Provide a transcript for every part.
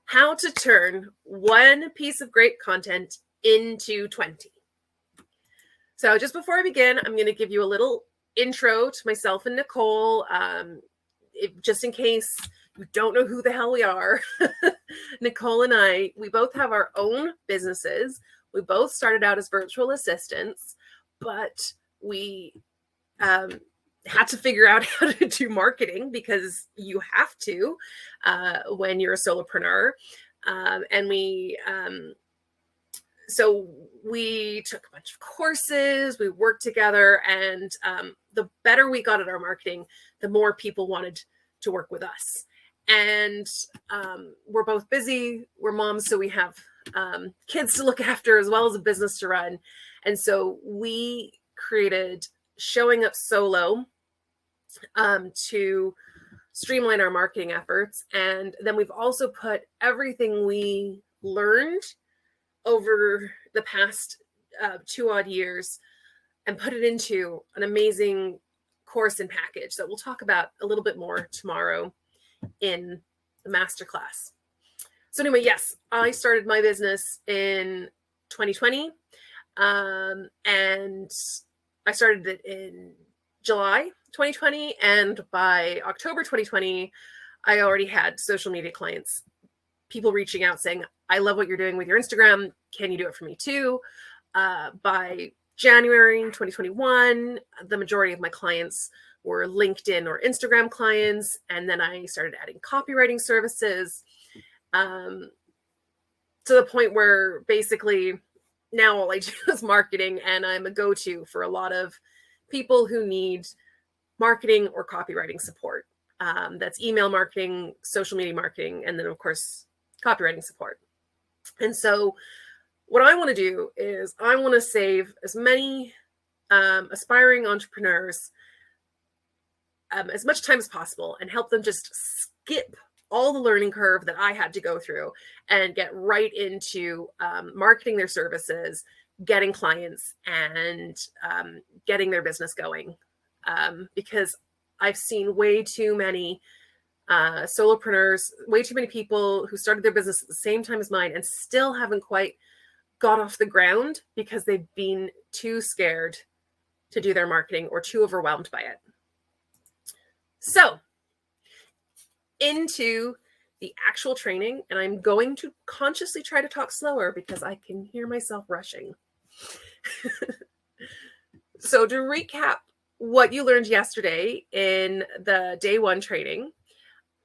how to turn one piece of great content into 20. So just before I begin, I'm going to give you a little intro to myself and Nicole, just in case you don't know who the hell we are. Nicole and I, we both have our own businesses. We both started out as virtual assistants, but we had to figure out how to do marketing because you have to when you're a solopreneur. So we took a bunch of courses, we worked together, and the better we got at our marketing, the more people wanted to work with us. And we're both busy, we're moms, so we have kids to look after as well as a business to run. And so we created Showing Up Solo to streamline our marketing efforts. And then we've also put everything we learned over the past 2 odd years and put it into an amazing course and package that we'll talk about a little bit more tomorrow in the masterclass. So anyway, yes, I started my business in 2020, and I started it in July 2020, and by October 2020, I already had social media clients, people reaching out saying, I love what you're doing with your Instagram. Can you do it for me too? By January 2021, the majority of my clients were LinkedIn or Instagram clients. And then I started adding copywriting services to the point where basically now all I do is marketing, and I'm a go-to for a lot of people who need marketing or copywriting support. That's email marketing, social media marketing, and then of course, copywriting support. And so what I want to do is I want to save as many aspiring entrepreneurs as much time as possible and help them just skip all the learning curve that I had to go through and get right into marketing their services, getting clients, and getting their business going. Because I've seen way too many solopreneurs, way too many people who started their business at the same time as mine and still haven't quite got off the ground because they've been too scared to do their marketing or too overwhelmed by it. So into the actual training, and I'm going to consciously try to talk slower because I can hear myself rushing. So to recap what you learned yesterday in the day 1 training,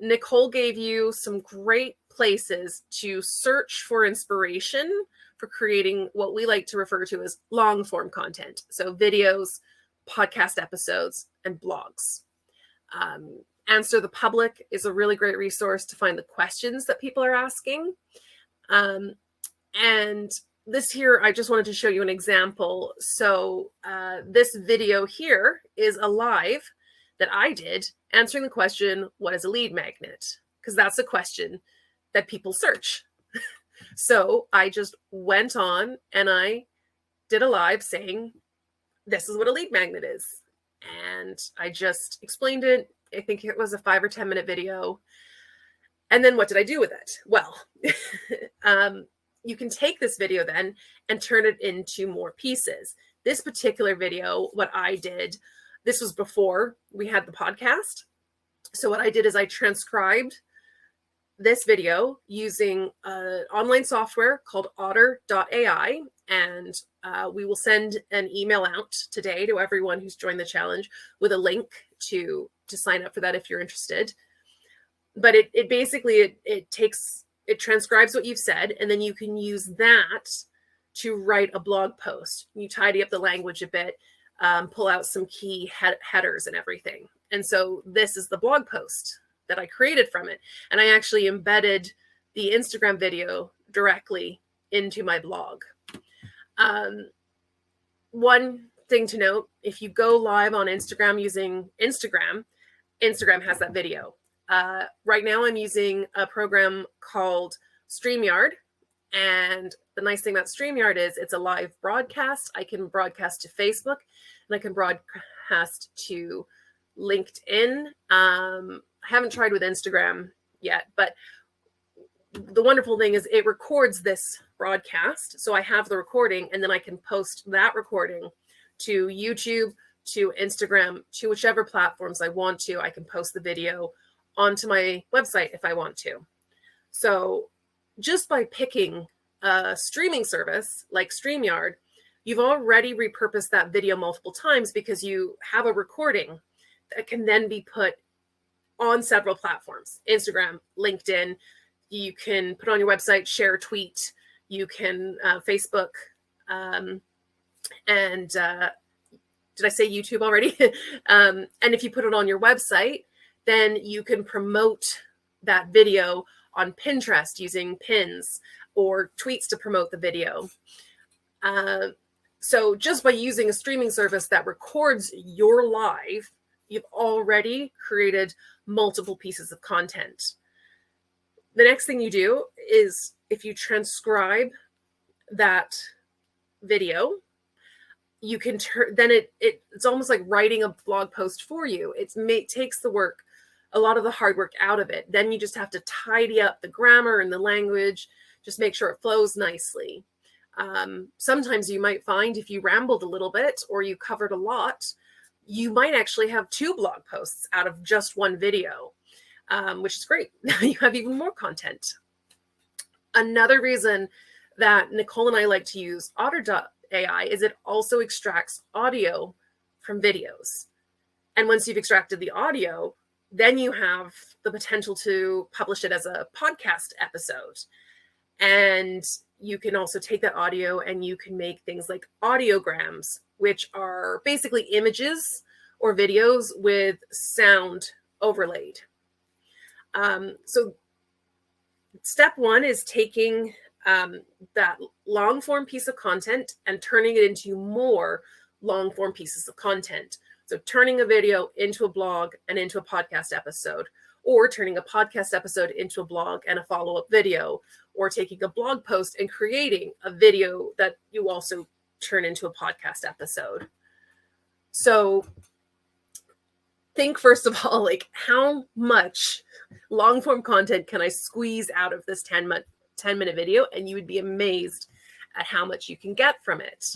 Nicole gave you some great places to search for inspiration for creating what we like to refer to as long form content. So videos, podcast episodes, and blogs. Answer the Public is a really great resource to find the questions that people are asking. And this here, I just wanted to show you an example. So this video here is a live that I did answering the question, what is a lead magnet? Because that's a question that people search. So I just went on and I did a live saying, this is what a lead magnet is. And I just explained it. I think it was a 5 or 10 minute video. And then what did I do with it? Well, you can take this video then and turn it into more pieces. This particular video, what I did, this was before we had the podcast. So what I did is I transcribed this video using an online software called Otter.ai. And we will send an email out today to everyone who's joined the challenge with a link to sign up for that if you're interested. But it basically, it transcribes what you've said, and then you can use that to write a blog post. You tidy up the language a bit, pull out some key headers and everything. And so this is the blog post that I created from it. And I actually embedded the Instagram video directly into my blog. One thing to note, if you go live on Instagram using Instagram has that video. Right now I'm using a program called StreamYard. And the nice thing about StreamYard is it's a live broadcast. I can broadcast to Facebook and I can broadcast to LinkedIn. I haven't tried with Instagram yet, but the wonderful thing is it records this broadcast. So I have the recording, and then I can post that recording to YouTube, to Instagram, to whichever platforms I want to. I can post the video onto my website if I want to. So just by picking a streaming service like StreamYard, you've already repurposed that video multiple times because you have a recording that can then be put on several platforms: Instagram, LinkedIn. You can put on your website, share a tweet. You can Facebook, and did I say YouTube already? And if you put it on your website, then you can promote that video on Pinterest using pins or tweets to promote the video. So just by using a streaming service that records your live, you've already created multiple pieces of content. The next thing you do is, if you transcribe that video, you can then it's almost like writing a blog post for you. It takes the work, a lot of the hard work out of it. Then you just have to tidy up the grammar and the language, just make sure it flows nicely. Sometimes you might find if you rambled a little bit or you covered a lot, you might actually have 2 blog posts out of just one video, which is great. You have even more content. Another reason that Nicole and I like to use Otter.ai is it also extracts audio from videos. And once you've extracted the audio, then you have the potential to publish it as a podcast episode. And you can also take that audio and you can make things like audiograms, which are basically images or videos with sound overlaid. So step 1 is taking that long form piece of content and turning it into more long form pieces of content. So turning a video into a blog and into a podcast episode, or turning a podcast episode into a blog and a follow-up video, or taking a blog post and creating a video that you also turn into a podcast episode. So think first of all, like, how much long form content can I squeeze out of this 10-minute video? And you would be amazed at how much you can get from it.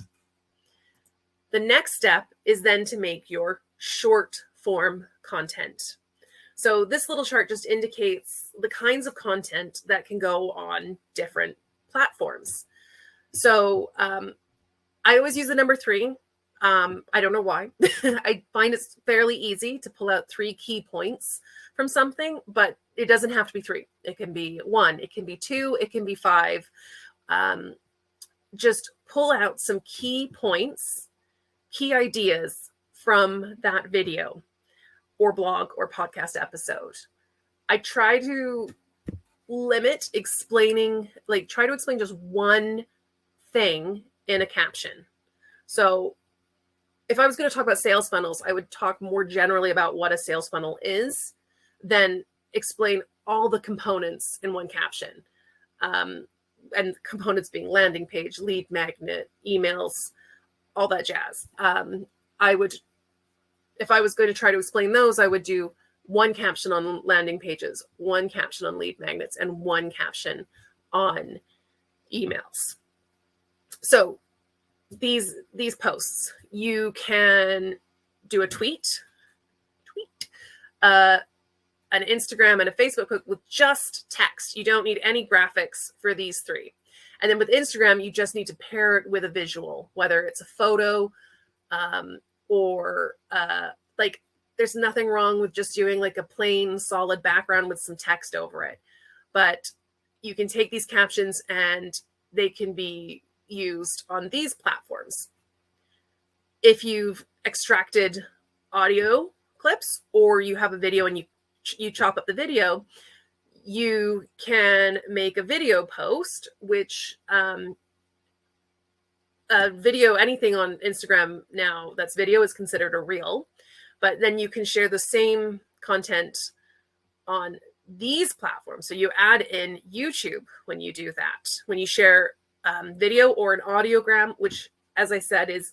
The next step is then to make your short form content. So this little chart just indicates the kinds of content that can go on different platforms. So I always use the number 3. I don't know why. I find it's fairly easy to pull out 3 key points from something, but it doesn't have to be 3. It can be 1, it can be 2, it can be 5. Just pull out some key points, key ideas from that video or blog or podcast episode. I try to limit explaining, try to explain just one thing in a caption. So if I was going to talk about sales funnels, I would talk more generally about what a sales funnel is, then explain all the components in one caption. And components being landing page, lead magnet, emails, all that jazz. If I was going to try to explain those, I would do one caption on landing pages, one caption on lead magnets, and one caption on emails. So these posts, you can do a tweet, an Instagram, and a Facebook post with just text. You don't need any graphics for these 3. And then with Instagram, you just need to pair it with a visual, whether it's a photo or there's nothing wrong with just doing like a plain solid background with some text over it. But you can take these captions and they can be used on these platforms. If you've extracted audio clips or you have a video and you chop up the video, you can make a video post, which video, anything on Instagram now that's video is considered a reel. But then you can share the same content on these platforms. So you add in YouTube when you do that. When you share video or an audiogram, which, as I said, is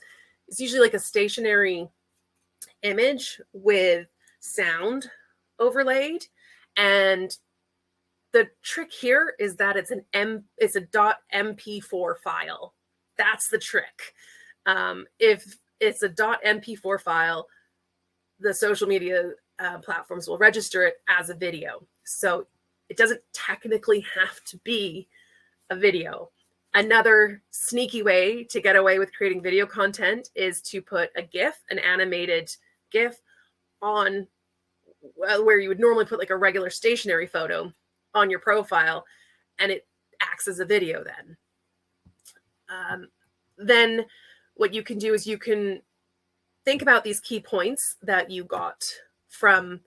usually like a stationary image with sound overlaid. And The trick here is that it's a .mp4 file. That's the trick. If it's a .mp4 file, the social media platforms will register it as a video. So it doesn't technically have to be a video. Another sneaky way to get away with creating video content is to put a GIF, an animated GIF, on where you would normally put like a regular stationary photo on your profile, and it acts as a video then. Then what you can do is you can think about these key points that you got from,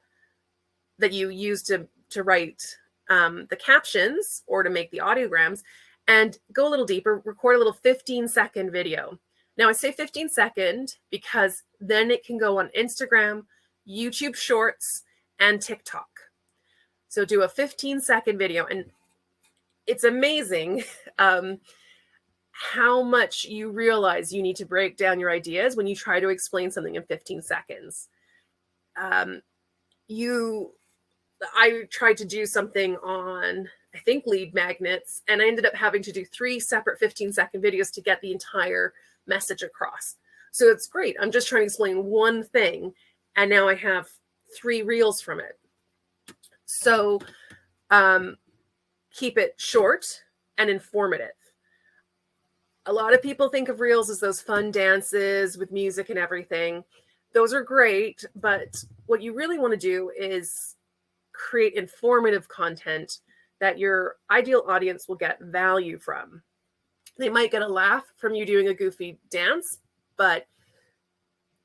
that you used to write the captions or to make the audiograms, and go a little deeper, record a little 15-second video. Now I say 15-second because then it can go on Instagram, YouTube Shorts, and TikTok. So do a 15-second video, and it's amazing how much you realize you need to break down your ideas when you try to explain something in 15 seconds. I tried to do something on, I think, lead magnets, and I ended up having to do 3 separate 15-second videos to get the entire message across. So it's great. I'm just trying to explain one thing, and now I have 3 reels from it. So keep it short and informative. A lot of people think of reels as those fun dances with music and everything. Those are great, but what you really want to do is create informative content that your ideal audience will get value from. They might get a laugh from you doing a goofy dance, but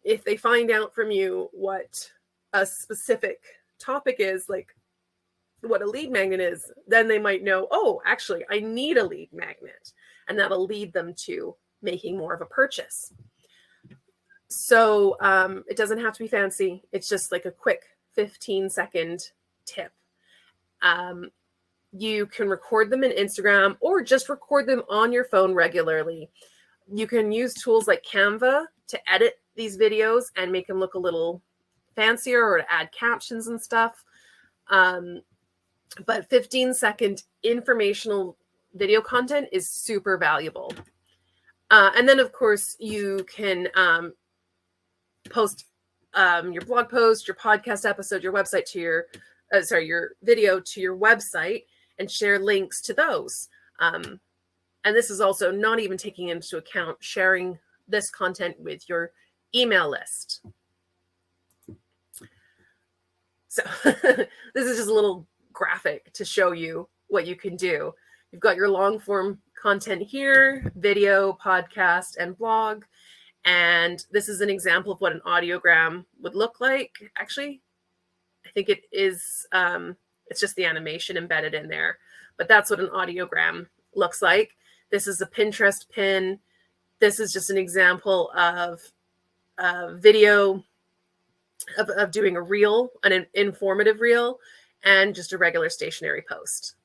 if they find out from you what a specific topic is, like what a lead magnet is, then they might know, oh, actually, I need a lead magnet. And that'll lead them to making more of a purchase. So it doesn't have to be fancy. It's just like a quick 15-second tip. You can record them in Instagram or just record them on your phone regularly. You can use tools like Canva to edit these videos and make them look a little fancier, or to add captions and stuff. But 15-second informational video content is super valuable. And then, of course, you can post your blog post, your podcast episode, your website to your video to your website, and share links to those. And this is also not even taking into account sharing this content with your email list. So this is just a little graphic to show you what you can do. You've got your long form content here, video, podcast, and blog. And this is an example of what an audiogram would look like. Actually, I think it is, it's just the animation embedded in there, but that's what an audiogram looks like. This is a Pinterest pin. This is just an example of video of doing a reel, an informative reel, and just a regular stationary post.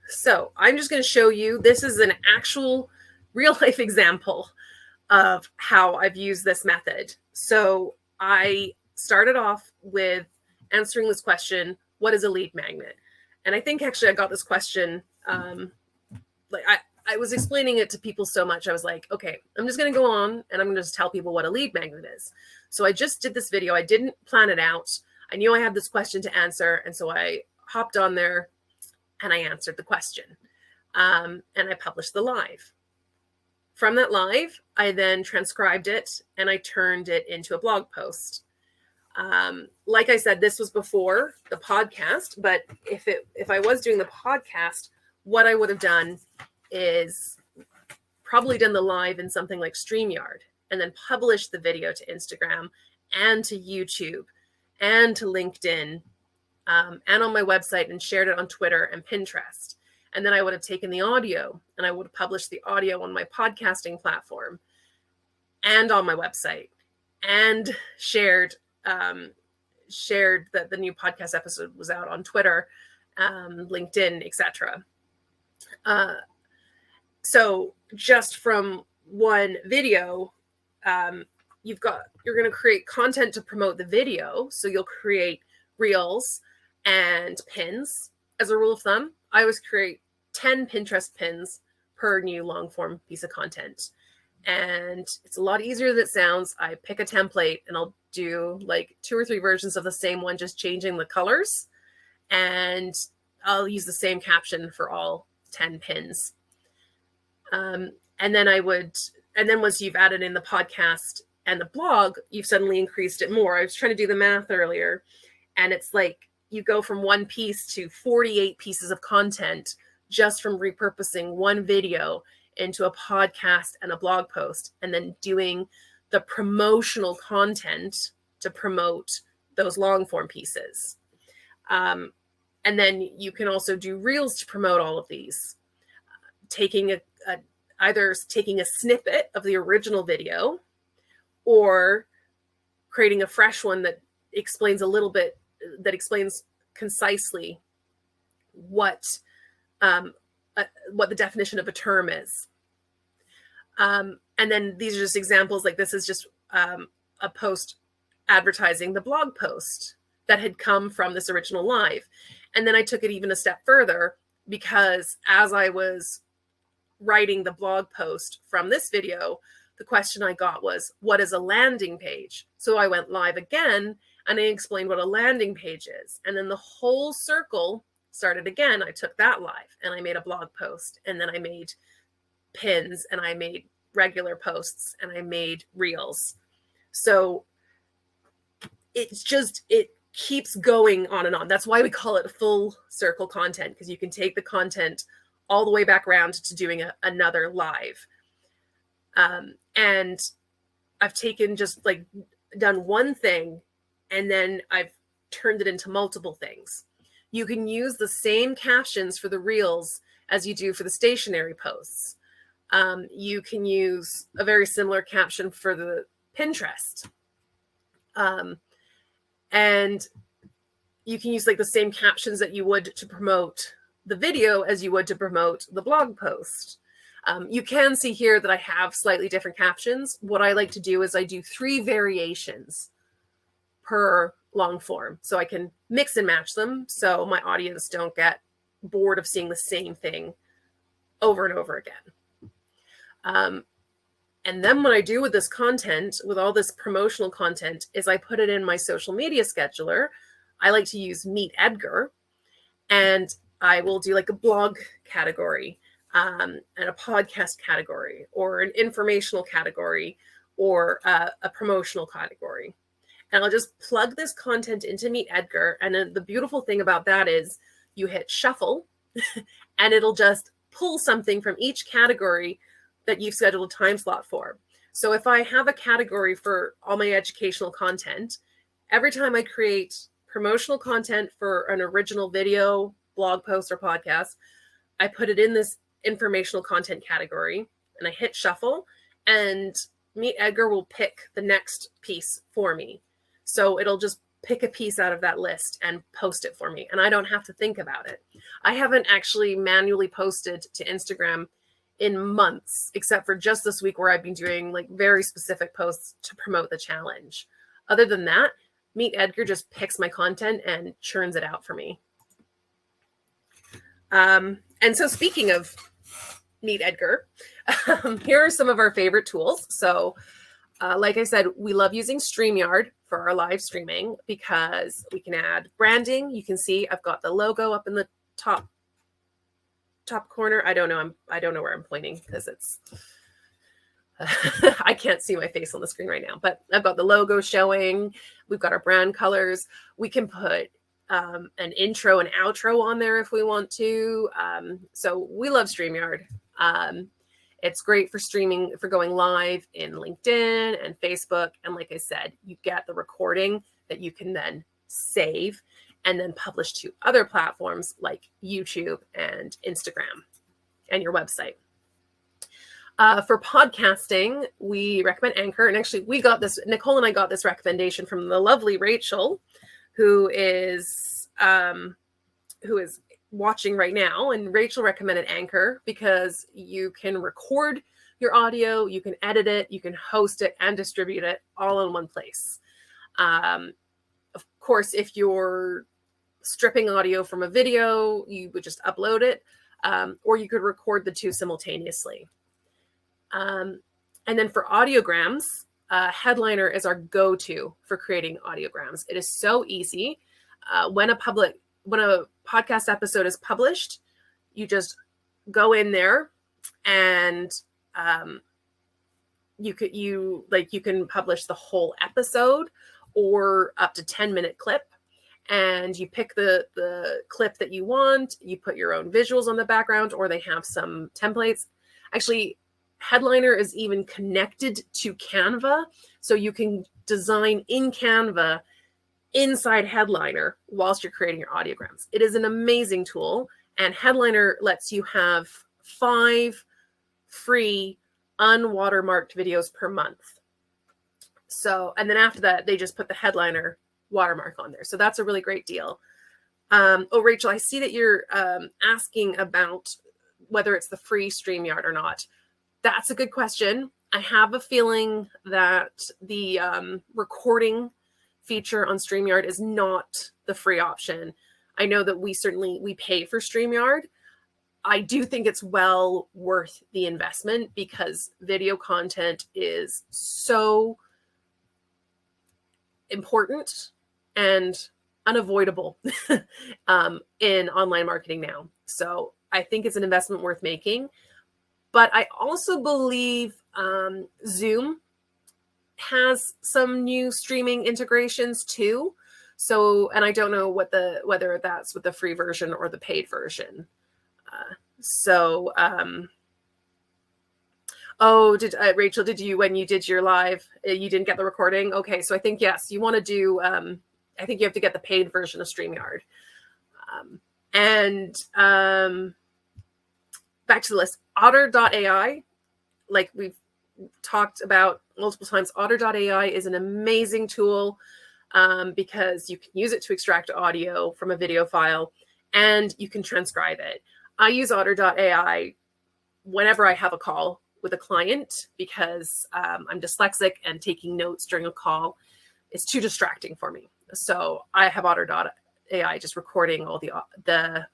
So I'm just going to show you, this is an actual real life example of how I've used this method. So I started off with answering this question, what is a lead magnet? And I think actually I got this question, like I was explaining it to people so much. I was like, okay, I'm just going to go on and I'm going to just tell people what a lead magnet is. So I just did this video. I didn't plan it out. I knew I had this question to answer. And so I hopped on there and I answered the question. And I published the live. From that live, I then transcribed it and I turned it into a blog post. Like I said, this was before the podcast, but if I was doing the podcast, what I would have done is probably done the live in something like StreamYard and then published the video to Instagram and to YouTube and to LinkedIn and on my website, and shared it on Twitter and Pinterest. And then I would have taken the audio and I would have published the audio on my podcasting platform and on my website, and shared that the new podcast episode was out on Twitter, LinkedIn, etc. So just from one video, you're going to create content to promote the video. So you'll create reels and pins. As a rule of thumb, I always create 10 Pinterest pins per new long form piece of content. And it's a lot easier than it sounds. I pick a template and I'll do like 2 or 3 versions of the same one, just changing the colors. And I'll use the same caption for all 10 pins. And then once you've added in the podcast and the blog, you've suddenly increased it more. I was trying to do the math earlier, and it's like you go from 1 piece to 48 pieces of content just from repurposing one video into a podcast and a blog post, and then doing the promotional content to promote those long form pieces. And then you can also do reels to promote all of these, either taking a snippet of the original video or creating a fresh one that explains concisely what the definition of a term is. And then these are just examples. Like this is just a post advertising the blog post that had come from this original live. And then I took it even a step further, because as I was writing the blog post from this video, the question I got was, what is a landing page? So I went live again and I explained what a landing page is. And then the whole circle started again. I took that live and I made a blog post, and then I made pins, and I made regular posts, and I made reels. So it keeps going on and on. That's why we call it full circle content, because you can take the content all the way back around to doing another live. And I've done one thing, and then I've turned it into multiple things. You can use the same captions for the reels as you do for the stationary posts. You can use a very similar caption for the Pinterest. And you can use like the same captions that you would to promote the video as you would to promote the blog post. You can see here that I have slightly different captions. What I like to do is I do 3 variations per long form, so I can mix and match them so my audience don't get bored of seeing the same thing over and over again. And then what I do with this content, with all this promotional content, is I put it in my social media scheduler. I like to use Meet Edgar, and I will do like a blog category, and a podcast category, or an informational category, or a promotional category. And I'll just plug this content into Meet Edgar. And then the beautiful thing about that is you hit shuffle and it'll just pull something from each category that you've scheduled a time slot for. So if I have a category for all my educational content, every time I create promotional content for an original video, blog post, or podcast, I put it in this informational content category and I hit shuffle, and Meet Edgar will pick the next piece for me. So it'll just pick a piece out of that list and post it for me, and I don't have to think about it. I haven't actually manually posted to Instagram in months, except for just this week where I've been doing like very specific posts to promote the challenge. Other than that, Meet Edgar just picks my content and churns it out for me. And so speaking of Meet Edgar, here are some of our favorite tools. So like I said, we love using StreamYard for our live streaming because we can add branding. You can see I've got the logo up in the top corner. I don't know where I'm pointing because it's I can't see my face on the screen right now, but I've got the logo showing. We've got our brand colors. We can put an intro and outro on there if we want to. So we love StreamYard. It's great for streaming, for going live in LinkedIn and Facebook. And like I said, you get the recording that you can then save and then publish to other platforms like YouTube and Instagram and your website. For podcasting, we recommend Anchor. And actually, Nicole and I got this recommendation from the lovely Rachel, who is watching right now. And Rachel recommended Anchor because you can record your audio, you can edit it, you can host it and distribute it all in one place. Of course, if you're stripping audio from a video, you would just upload it, or you could record the two simultaneously. And then for audiograms, Headliner is our go-to for creating audiograms. It is so easy. When a podcast episode is published, you just go in there and you can publish the whole episode or up to 10-minute clip, and you pick the clip that you want. You put your own visuals on the background, or they have some templates. Actually, Headliner is even connected to Canva, so you can design in Canva inside Headliner whilst you're creating your audiograms. It is an amazing tool, and Headliner lets you have 5 free unwatermarked videos per month. So, and then after that, they just put the Headliner watermark on there. So that's a really great deal. Oh, Rachel, I see that you're asking about whether it's the free StreamYard or not. That's a good question. I have a feeling that the recording feature on StreamYard is not the free option. I know that we pay for StreamYard. I do think it's well worth the investment because video content is so important and unavoidable in online marketing now. So I think it's an investment worth making. But I also believe Zoom has some new streaming integrations too. So, and I don't know whether that's with the free version or the paid version. Rachel, when you did your live, you didn't get the recording? Okay, so I think, yes, you want to do, I think you have to get the paid version of StreamYard. Back to the list, Otter.ai, like we've talked about multiple times, Otter.ai is an amazing tool because you can use it to extract audio from a video file and you can transcribe it. I use Otter.ai whenever I have a call with a client because I'm dyslexic and taking notes during a call is too distracting for me. So I have Otter.ai just recording all the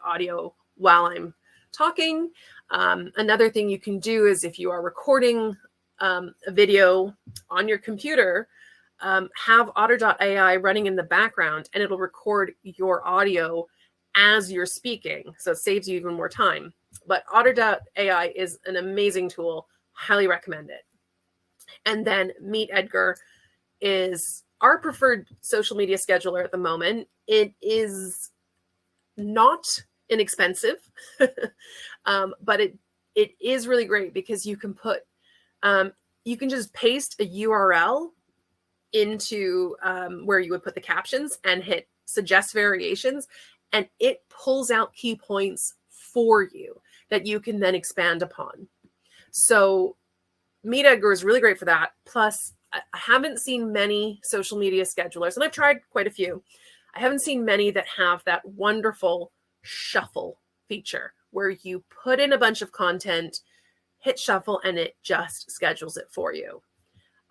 audio while I'm talking. Another thing you can do is if you are recording a video on your computer, have Otter.ai running in the background and it'll record your audio as you're speaking. So it saves you even more time. But Otter.ai is an amazing tool. Highly recommend it. And then Meet Edgar is our preferred social media scheduler at the moment. It is not inexpensive, but it is really great because you can you can just paste a URL into where you would put the captions and hit suggest variations, and it pulls out key points for you that you can then expand upon. So Meet Edgar is really great for that. Plus, I haven't seen many social media schedulers, and I've tried quite a few. I haven't seen many that have that wonderful shuffle feature where you put in a bunch of content, hit shuffle, and it just schedules it for you.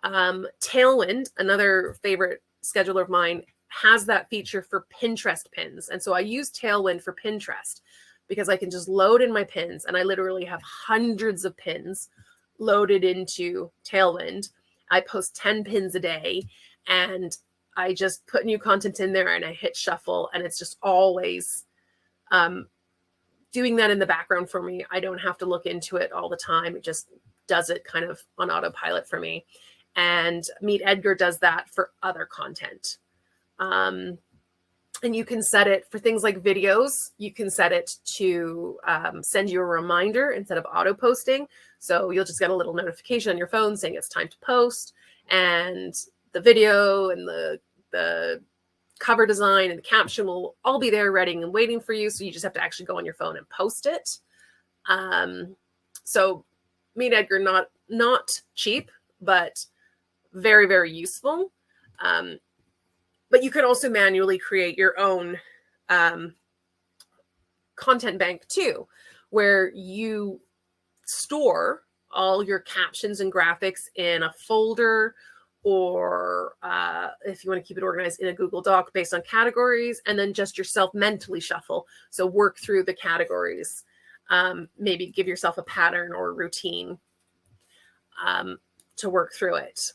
Tailwind, another favorite scheduler of mine, has that feature for Pinterest pins. And so I use Tailwind for Pinterest because I can just load in my pins, and I literally have hundreds of pins loaded into Tailwind. I post 10 pins a day, and I just put new content in there and I hit shuffle, and it's just always doing that in the background for me. I don't have to look into it all the time. It just does it kind of on autopilot for me. And Meet Edgar does that for other content. And you can set it for things like videos. You can set it to send you a reminder instead of auto posting. So you'll just get a little notification on your phone saying it's time to post, and the video and the cover design and the caption will all be there ready and waiting for you. So you just have to actually go on your phone and post it. So Meet Edgar, not cheap, but very, very useful. But you can also manually create your own content bank too, where you store all your captions and graphics in a folder, or if you want to keep it organized in a Google Doc based on categories, and then just yourself mentally shuffle. So work through the categories. Maybe give yourself a pattern or a routine to work through it.